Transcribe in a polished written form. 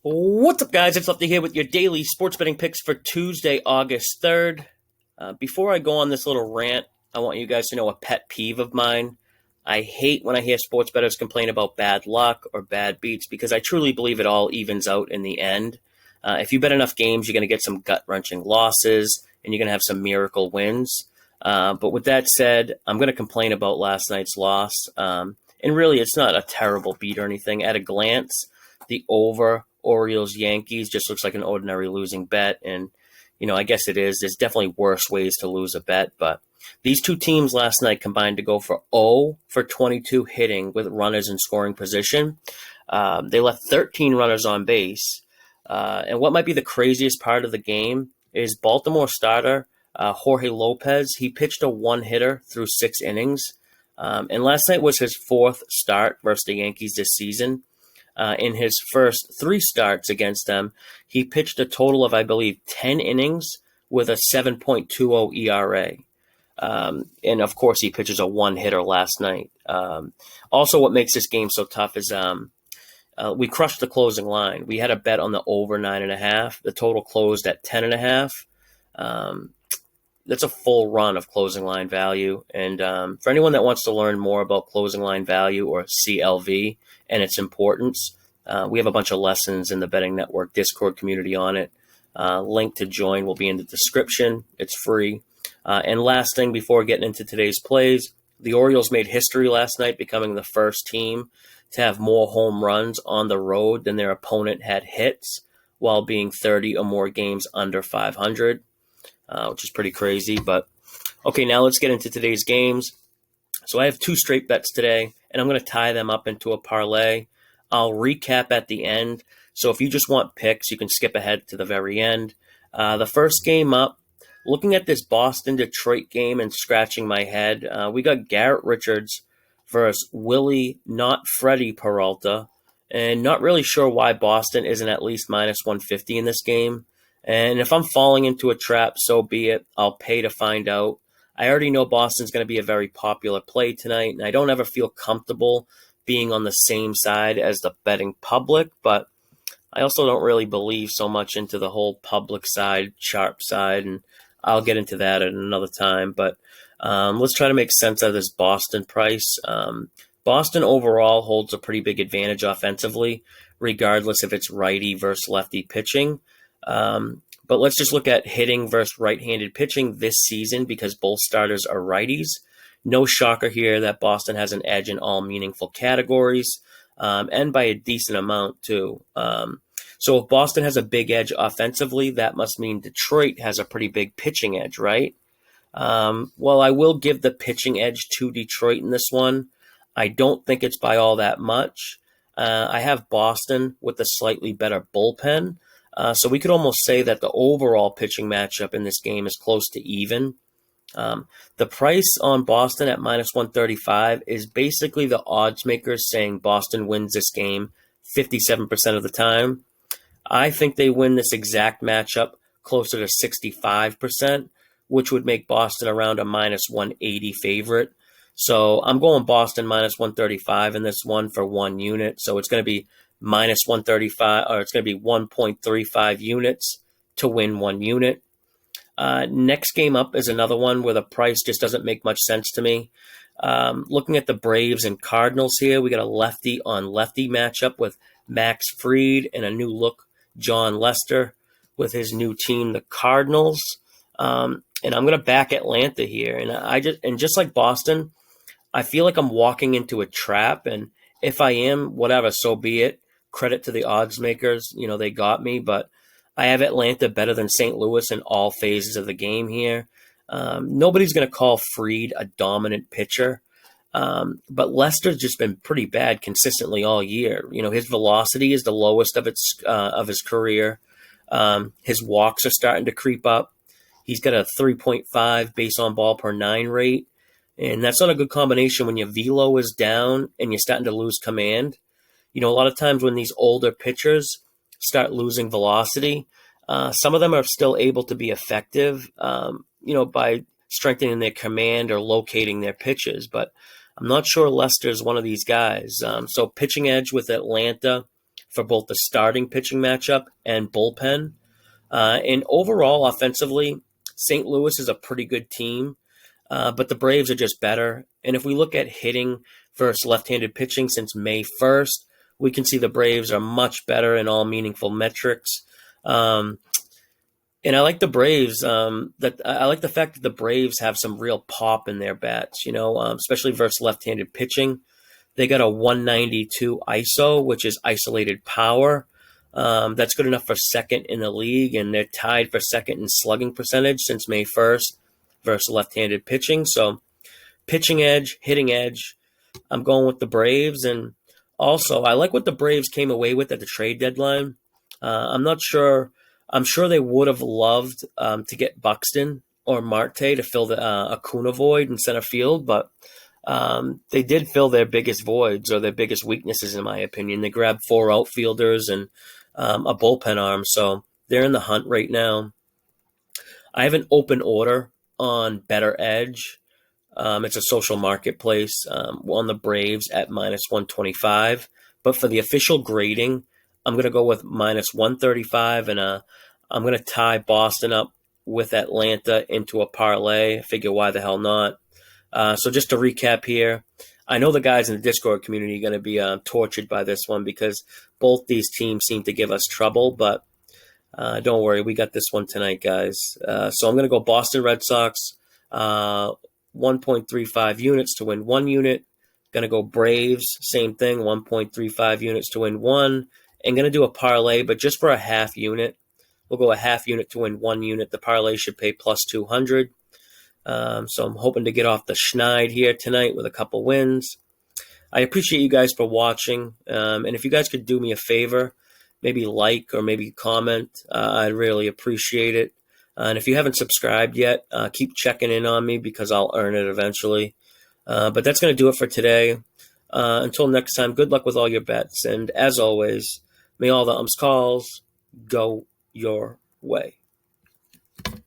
What's up, guys? It's Lefty here with your daily sports betting picks for Tuesday, August 3rd. Before I go on this little rant, I want you guys to know a pet peeve of mine. I hate when I hear sports bettors complain about bad luck or bad beats because I truly believe it all evens out in the end. If you bet enough games, you're going to get some gut-wrenching losses and you're going to have some miracle wins. But with that said, I'm going to complain about last night's loss. And really, it's not a terrible beat or anything. At a glance, the over Orioles Yankees just looks like an ordinary losing bet. And, I guess it is. There's definitely worse ways to lose a bet. But these two teams last night combined to go for 0 for 22 hitting with runners in scoring position. They left 13 runners on base. And what might be the craziest part of the game is Baltimore starter Jorge Lopez. He pitched a one-hitter through 6 innings. And last night was his 4th start versus the Yankees this season. In his first 3 starts against them, he pitched a total of, I believe, 10 innings with a 7.20 ERA. And, of course, he pitches a one-hitter last night. Also, what makes this game so tough is we crushed the closing line. We had a bet on the over 9.5. The total closed at 10.5. That's a full run of closing line value. And for anyone that wants to learn more about closing line value or CLV and its importance, we have a bunch of lessons in the Betting Network Discord community on it. Link to join will be in the description. It's free. And last thing before getting into today's plays, the Orioles made history last night, becoming the first team to have more home runs on the road than their opponent had hits while being 30 or more games under 500. Which is pretty crazy. But okay, now let's get into today's games. So I have 2 straight bets today, and I'm going to tie them up into a parlay. I'll recap at the end. So if you just want picks, you can skip ahead to the very end. The first game up, looking at this Boston-Detroit game and scratching my head, we got Garrett Richards versus Willie, not Freddie Peralta, and not really sure why Boston isn't at least minus 150 in this game. And if I'm falling into a trap, so be it. I'll pay to find out. I already know Boston's going to be a very popular play tonight, and I don't ever feel comfortable being on the same side as the betting public, but I also don't really believe so much into the whole public side, sharp side, and I'll get into that at another time. But let's try to make sense out of this Boston price. Boston overall holds a pretty big advantage offensively, regardless if it's righty versus lefty pitching. But let's just look at hitting versus right-handed pitching this season because both starters are righties. No shocker here that Boston has an edge in all meaningful categories, and by a decent amount too. So if Boston has a big edge offensively, that must mean Detroit has a pretty big pitching edge, right? Well, I will give the pitching edge to Detroit in this one. I don't think it's by all that much. I have Boston with a slightly better bullpen. So we could almost say that the overall pitching matchup in this game is close to even. The price on Boston at minus 135 is basically the odds makers saying Boston wins this game 57% of the time. I think they win this exact matchup closer to 65%, which would make Boston around a minus 180 favorite. So I'm going Boston minus 135 in this one for 1 unit. So it's going to be minus 135, or it's going to be 1.35 units to win 1 unit. Next game up is another one where the price just doesn't make much sense to me. Looking at the Braves and Cardinals here, we got a lefty on lefty matchup with Max Fried and a new look John Lester with his new team, the Cardinals. And I'm going to back Atlanta here. And just like Boston, I feel like I'm walking into a trap. And if I am, whatever, so be it. Credit to the odds makers. They got me, but I have Atlanta better than St. Louis in all phases of the game here. Nobody's going to call Fried a dominant pitcher, but Lester's just been pretty bad consistently all year. His velocity is the lowest of his career. His walks are starting to creep up. He's got a 3.5 base on ball per 9 rate, and that's not a good combination when your velo is down and you're starting to lose command. A lot of times when these older pitchers start losing velocity, some of them are still able to be effective, by strengthening their command or locating their pitches. But I'm not sure Lester's one of these guys. So pitching edge with Atlanta for both the starting pitching matchup and bullpen. And overall, offensively, St. Louis is a pretty good team, but the Braves are just better. And if we look at hitting versus left-handed pitching since May 1st, we can see the Braves are much better in all meaningful metrics. And I like the Braves. I like the fact that the Braves have some real pop in their bats. Especially versus left-handed pitching. They got a 192 ISO, which is isolated power. That's good enough for second in the league, and they're tied for second in slugging percentage since May 1st versus left-handed pitching. So, pitching edge, hitting edge. I'm going with the Braves, and also I like what the Braves came away with at the trade deadline. I'm not sure. I'm sure they would have loved to get Buxton or Marte to fill the Acuna void in center field, but they did fill their biggest voids or their biggest weaknesses, in my opinion. They grabbed 4 outfielders and a bullpen arm, so they're in the hunt right now. I have an open order on Better Edge. It's a social marketplace on the Braves at -125, but for the official grading, I'm going to go with -135, and I'm going to tie Boston up with Atlanta into a parlay. I figure why the hell not? So just to recap here, I know the guys in the Discord community are going to be tortured by this one because both these teams seem to give us trouble, but don't worry, we got this one tonight, guys. So I'm going to go Boston Red Sox, 1.35 units to win 1 unit. Going to go Braves, same thing, 1.35 units to win 1. And going to do a parlay, but just for a half unit. We'll go a half unit to win 1 unit. The parlay should pay plus 200. So I'm hoping to get off the schneid here tonight with a couple wins. I appreciate you guys for watching. And if you guys could do me a favor, maybe like or maybe comment, I'd really appreciate it. And if you haven't subscribed yet, keep checking in on me because I'll earn it eventually. But that's going to do it for today. Until next time, good luck with all your bets. And as always, may all the calls go your way.